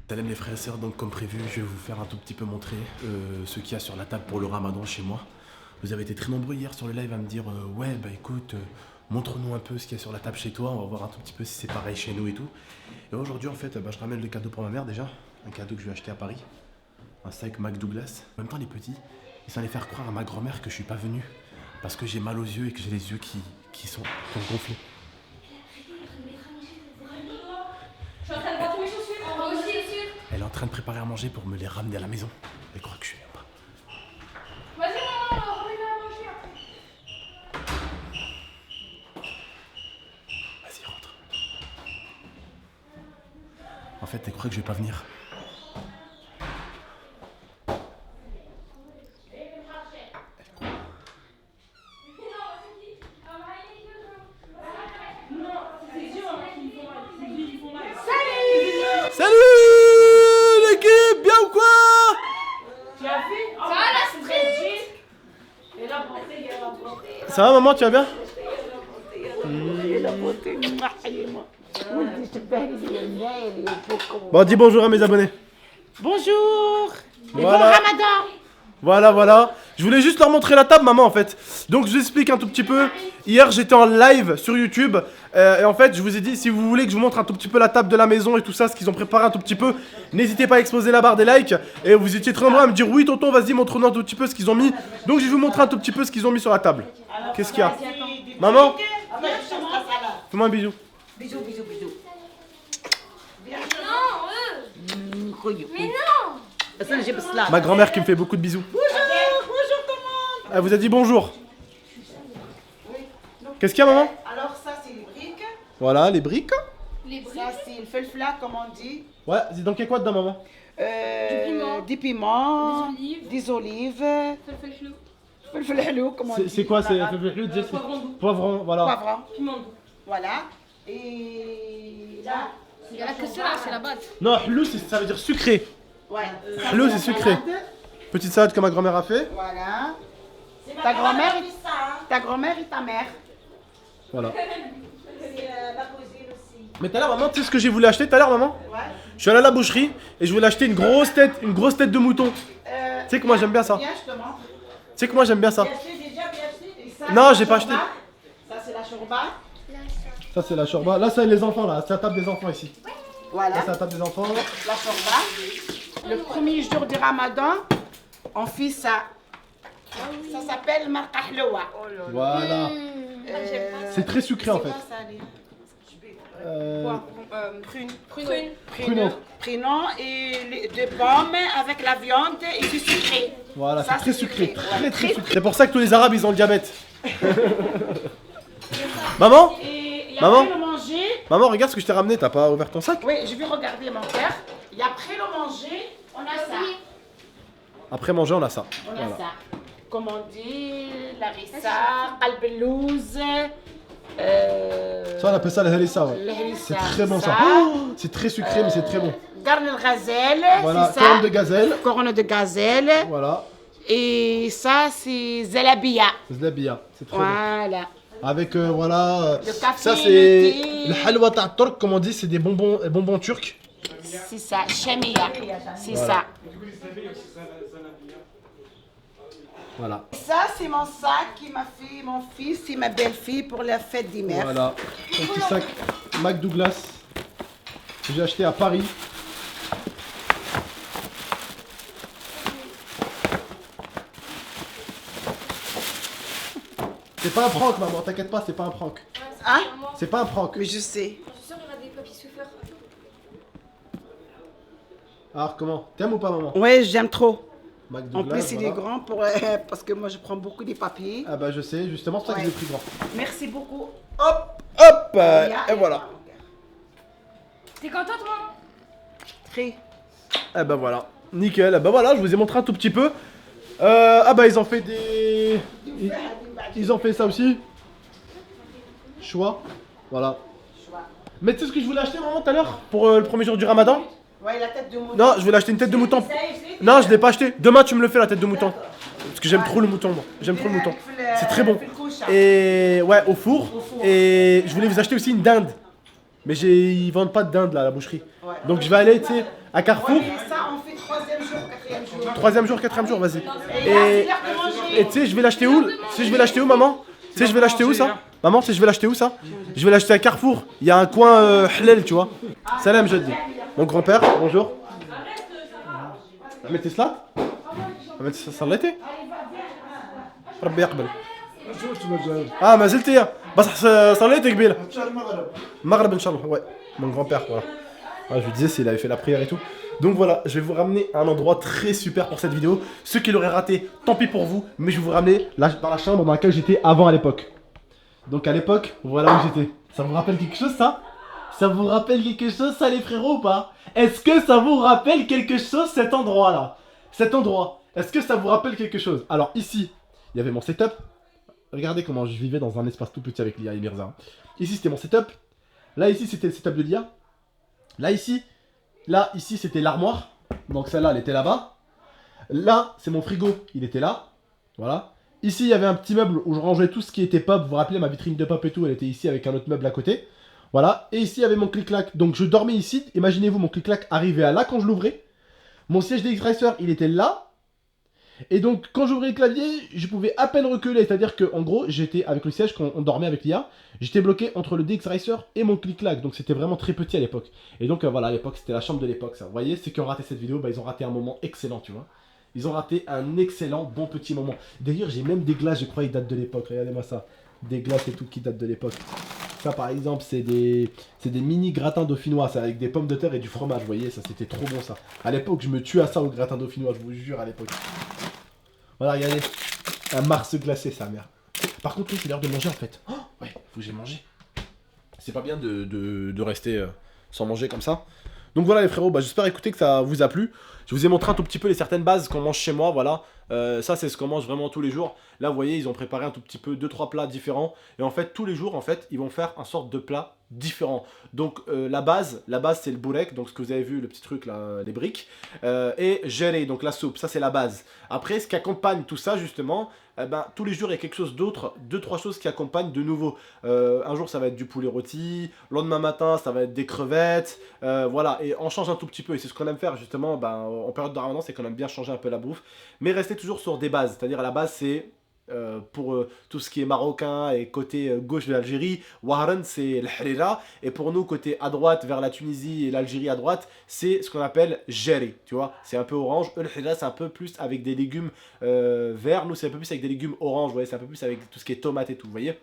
Salam les frères et sœurs, donc comme prévu, je vais vous faire un tout petit peu montrer ce qu'il y a sur la table pour le ramadan chez moi. Vous avez été très nombreux hier sur le live à me dire ouais bah écoute, montre-nous un peu ce qu'il y a sur la table chez toi, on va voir un tout petit peu si c'est pareil chez nous et tout. Et aujourd'hui en fait, je ramène le cadeau pour ma mère déjà, un cadeau que je lui ai acheté à Paris, un steak McDouglas. En même temps les petits, ils allaient faire croire à ma grand-mère que je suis pas venu parce que j'ai mal aux yeux et que j'ai les yeux qui sont gonflés. Je suis en train de voir tous mes chaussures. Moi aussi, sûr. Elle est en train de préparer à manger pour me les ramener à la maison. Elle croit que je suis pas. Vas-y, maman, remets-la à manger après. Vas-y, rentre. En fait, elle croit que je vais pas venir. Salut l'équipe, bien ou quoi? Tu as vu? Ça va la street? Et la beauté, il y a la beauté. Ça va maman, tu vas bien? Bon, dis bonjour à mes abonnés. Bonjour. Et Voilà. bon Ramadan. Voilà. Je voulais juste leur montrer la table, maman, en fait. Donc, je vous explique un tout petit peu. Hier, j'étais en live sur YouTube. Et en fait, je vous ai dit, si vous voulez que je vous montre un tout petit peu la table de la maison et tout ça, ce qu'ils ont préparé un tout petit peu, n'hésitez pas à exploser la barre des likes. Et vous étiez très nombreux à me dire, oui, tonton, vas-y, montre-nous un tout petit peu ce qu'ils ont mis. Donc, je vais vous montrer un tout petit peu ce qu'ils ont mis sur la table. Qu'est-ce qu'il y a? Maman, fais-moi un bisou. Bisous, bisous, bisous. Non, mais non. Ma grand-mère qui me fait beaucoup de bisous. Bonjour, bonjour tout le monde. Elle vous a dit bonjour. Qu'est-ce qu'il y a, maman? Alors ça c'est les briques. Voilà, les briques. Les briques. Ça c'est le felfla comme on dit. Ouais, c'est donc il y a quoi dedans, maman? Des piments. Des olives. Des olives. Fais le Felfel hello comme on dit. C'est quoi? C'est Poivron doux. poivron, voilà. Poivron. Piment doux. Voilà. Et là. Il y a la que ça, c'est la base. Non, hlou, ça veut dire sucré. Ouais. Hlou, c'est sucré. Petite salade que ma grand-mère a fait. Voilà. Ta grand-mère et ta mère. Voilà. C'est la cousine aussi. Mais tout à l'heure, maman, tu sais ce que j'ai voulu acheter tout à l'heure, maman? Ouais. Je suis allé à la boucherie et je voulais acheter une grosse tête de mouton. Tu sais que moi j'aime bien ça. Viens, je te montre. Tu sais que moi j'aime bien ça. Bien acheté déjà, bien acheté. Et ça, Non, c'est j'ai la pas shorba. acheté. Ça c'est la shorba. Ça, c'est la shorba. Là, c'est les enfants, là. C'est la table des enfants ici. Voilà. Là, c'est la table des enfants. La shorba. Le premier jour du Ramadan, on fait ça. Ça s'appelle marqa hloua. Voilà. C'est très sucré en fait. Quoi, ça, les- Pruneau. Pruneau et de pommes avec la viande et du sucré. Voilà, Ça, c'est très c'est sucré. sucré. Très, Ouais. très sucré. C'est pour ça que tous les Arabes, ils ont le diabète. Maman? Et Maman après le manger, Maman, regarde ce que je t'ai ramené. T'as pas ouvert ton sac? oui, je vais regarder mon père. Et après le manger, on a ça. Après manger, on a ça. On a Voilà. ça. Comme on dit, larissa, qalbelouz. Ça, on appelle ça le harissa, ouais. Le harissa, C'est très bon ça. ça. Oh, c'est très sucré, mais c'est très bon. Garne le gazelle, Voilà, c'est ça. corne de gazelle. Corne de gazelle. Voilà. Et ça, c'est zalabia. Zlabia. C'est très bon. Voilà. Avec, voilà. Le café, Ça, le c'est thé. le halwa ta'tork, comme on dit, c'est des bonbons turcs. C'est ça, chamia. C'est ça. Voilà. Ça, c'est mon sac qui m'a fait mon fils et ma belle-fille pour la fête des mères. Voilà. Un petit sac McDouglas que j'ai acheté à Paris. C'est pas un prank, maman, t'inquiète pas, c'est pas un prank. Hein? C'est pas un prank. Mais je sais. Je suis sûre qu'il y aura des papiers souffleurs. Alors comment? T'aimes ou pas, maman? Ouais, j'aime trop. En McDouglas, plus, il est voilà. grand pour, parce que moi, je prends beaucoup des papiers. Ah bah je sais, justement, c'est pour ça que Ouais. j'ai pris grand. Merci beaucoup. Hop, hop, Et et voilà. T'es contente, maman? Très. Eh ben voilà, nickel. Ben voilà, je vous ai montré un tout petit peu. Ah bah ils ont fait des... Ils ont fait ça aussi. Choix. Voilà. Mais tu sais ce que je voulais acheter maman tout à l'heure? Pour le premier jour du Ramadan? Ouais, la tête de mouton. Non, je voulais acheter une tête de mouton. Ça, je l'ai dit. Non, je l'ai pas acheté. Demain tu me le fais la tête de mouton. Parce que j'aime trop le mouton, moi. J'aime trop le mouton. C'est très bon. Et ouais, au four. Et je voulais vous acheter aussi une dinde. Mais ils vendent pas de dinde là à la boucherie. Donc je vais aller, tu sais, à Carrefour. Et ça, on fait 3e jour, 4e jour. 3e jour, 4e jour, vas-y. Et tu sais, je vais l'acheter où? Si je vais l'acheter où, maman? Tu sais, je vais l'acheter où ça? Maman, si je vais l'acheter où ça? Je vais l'acheter à Carrefour. Il y a un coin halal, tu vois. Salam, je te dis. Mon grand-père, bonjour. عملتي سلطة؟ عملتي صليتي؟ ربي يقبل. ما زلت هي بصح صليتي قبيله. المغرب ان شاء الله. Ouais, mon grand-père, voilà. Je lui disais s'il avait fait la prière et tout. Donc voilà, je vais vous ramener à un endroit très super pour cette vidéo. Ceux qui l'auraient raté, tant pis pour vous. Mais je vais vous ramener dans la chambre dans laquelle j'étais avant à l'époque. Donc à l'époque, voilà où j'étais. Ça vous rappelle quelque chose ça? Ça vous rappelle quelque chose ça les frérots ou pas? Est-ce que ça vous rappelle quelque chose cet endroit là? Cet endroit, est-ce que ça vous rappelle quelque chose? Alors ici, il y avait mon setup. Regardez comment je vivais dans un espace tout petit avec Lia et Mirza. Ici c'était mon setup. Là ici c'était le setup de Lia. Là ici c'était l'armoire. Donc celle-là elle était là-bas. Là c'est mon frigo, il était là. Voilà. Ici il y avait un petit meuble où je rangeais tout ce qui était pop. Vous vous rappelez ma vitrine de pop et tout, elle était ici avec un autre meuble à côté. Voilà. Et ici il y avait mon clic-clac. Donc je dormais ici. Imaginez-vous mon clic-clac arrivait à là quand je l'ouvrais. Mon siège d'X-Racer il était là. Et donc quand j'ouvrais le clavier, je pouvais à peine reculer, c'est-à-dire que en gros, j'étais avec le siège quand on dormait avec l'IA, j'étais bloqué entre le DX Racer et mon clic-clac, donc c'était vraiment très petit à l'époque. Et donc voilà, à l'époque, c'était la chambre de l'époque ça. Vous voyez, ceux qui ont raté cette vidéo, bah, ils ont raté un moment excellent, tu vois. Ils ont raté un excellent bon petit moment. D'ailleurs, j'ai même des glaces, je crois, qui datent de l'époque. Regardez-moi ça. Des glaces et tout qui datent de l'époque. Ça par exemple, c'est des mini gratins dauphinois, c'est avec des pommes de terre et du fromage, vous voyez, ça c'était trop bon ça. À l'époque, je me tuais à ça au gratin dauphinois, je vous jure à l'époque. Voilà, regardez, un Mars glacé, sa mère. Par contre, oui, c'est l'heure de manger en fait. Oh, ouais, faut que j'ai mangé. C'est pas bien de rester sans manger comme ça. Donc voilà les frérots, bah, j'espère écouter que ça vous a plu. Je vous ai montré un tout petit peu les certaines bases qu'on mange chez moi, voilà. Ça c'est ce qu'on mange vraiment tous les jours. Là vous voyez, ils ont préparé un tout petit peu 2-3 plats différents. Et en fait tous les jours en fait, ils vont faire un sorte de plat différent. Donc la base c'est le bourek, donc ce que vous avez vu, le petit truc là, les briques. Et géré, donc la soupe, ça c'est la base. Après ce qui accompagne tout ça justement, tous les jours il y a quelque chose d'autre, 2-3 choses qui accompagnent de nouveau. Un jour ça va être du poulet rôti, le lendemain matin ça va être des crevettes, voilà, et on change un tout petit peu, et c'est ce qu'on aime faire justement en période de Ramadan, c'est qu'on aime bien changer un peu la bouffe, mais rester toujours sur des bases, c'est-à-dire à la base c'est... pour tout ce qui est marocain et côté gauche de l'Algérie, Wahran c'est l'Harira, et pour nous côté à droite vers la Tunisie et l'Algérie à droite, c'est ce qu'on appelle Jari, tu vois, c'est un peu orange. L'Harira c'est un peu plus avec des légumes verts, nous c'est un peu plus avec des légumes orange, vous voyez, c'est un peu plus avec tout ce qui est tomate et tout, vous voyez.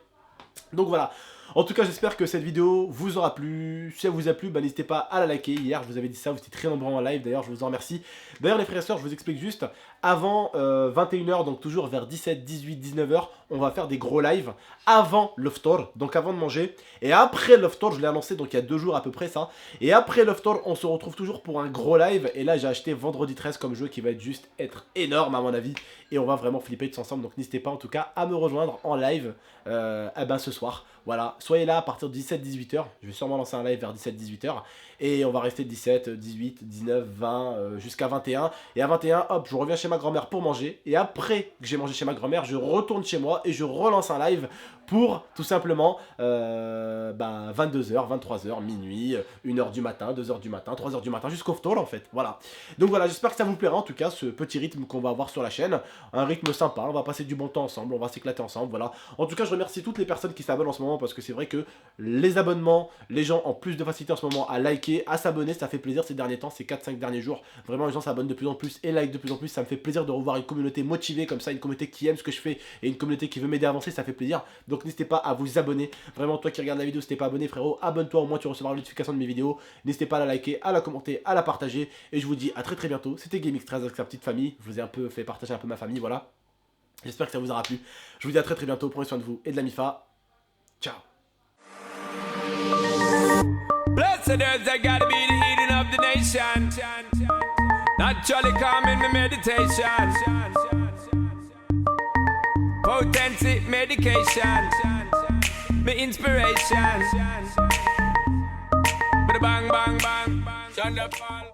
Donc voilà, en tout cas j'espère que cette vidéo vous aura plu. Si elle vous a plu, n'hésitez pas à la liker. Hier je vous avais dit ça, vous étiez très nombreux en live, d'ailleurs je vous en remercie. D'ailleurs les frères et sœurs, je vous explique juste, avant 21h, donc toujours vers 17, 18, 19h, on va faire des gros lives avant l'Oftor, donc avant de manger. Et après l'Oftor, je l'ai annoncé donc il y a 2 jours à peu près ça. Et après l'Oftor, on se retrouve toujours pour un gros live. Et là j'ai acheté vendredi 13 comme jeu qui va être énorme à mon avis. Et on va vraiment flipper tous ensemble, donc n'hésitez pas en tout cas à me rejoindre en live ce soir. Voilà, soyez là à partir de 17-18h, je vais sûrement lancer un live vers 17-18h. Et on va rester 17, 18, 19, 20, jusqu'à 21. Et à 21, hop, je reviens chez ma grand-mère pour manger. Et après que j'ai mangé chez ma grand-mère, je retourne chez moi et je relance un live pour tout simplement 22h, 23h, minuit, 1h du matin, 2h du matin, 3h du matin, jusqu'au ftour en fait. Voilà. Donc voilà, j'espère que ça vous plaira en tout cas, ce petit rythme qu'on va avoir sur la chaîne. Un rythme sympa, on va passer du bon temps ensemble, on va s'éclater ensemble, voilà. En tout cas, je remercie toutes les personnes qui s'abonnent en ce moment parce que c'est vrai que les abonnements, les gens ont plus de facilité en ce moment à liker, à s'abonner, ça fait plaisir ces derniers temps, ces 4-5 derniers jours. Vraiment, les gens s'abonnent de plus en plus et like de plus en plus, ça me fait plaisir de revoir une communauté motivée comme ça, une communauté qui aime ce que je fais et une communauté qui veut m'aider à avancer, ça fait plaisir. Donc n'hésitez pas à vous abonner. Vraiment, toi qui regardes la vidéo, si t'es pas abonné, frérot, abonne-toi, au moins tu recevras la notification de mes vidéos. N'hésitez pas à la liker, à la commenter, à la partager. Et je vous dis à très bientôt. C'était GameX13 avec sa petite famille. Je vous ai un peu fait partager un peu ma famille, voilà. J'espère que ça vous aura plu. Je vous dis à très bientôt. Prenez soin de vous et de la MIFA. Ciao. Blessed earth, I gotta be the healing of the nation. Naturally calming my meditation. Potency medication. My inspiration. Bang, bang, bang, bang.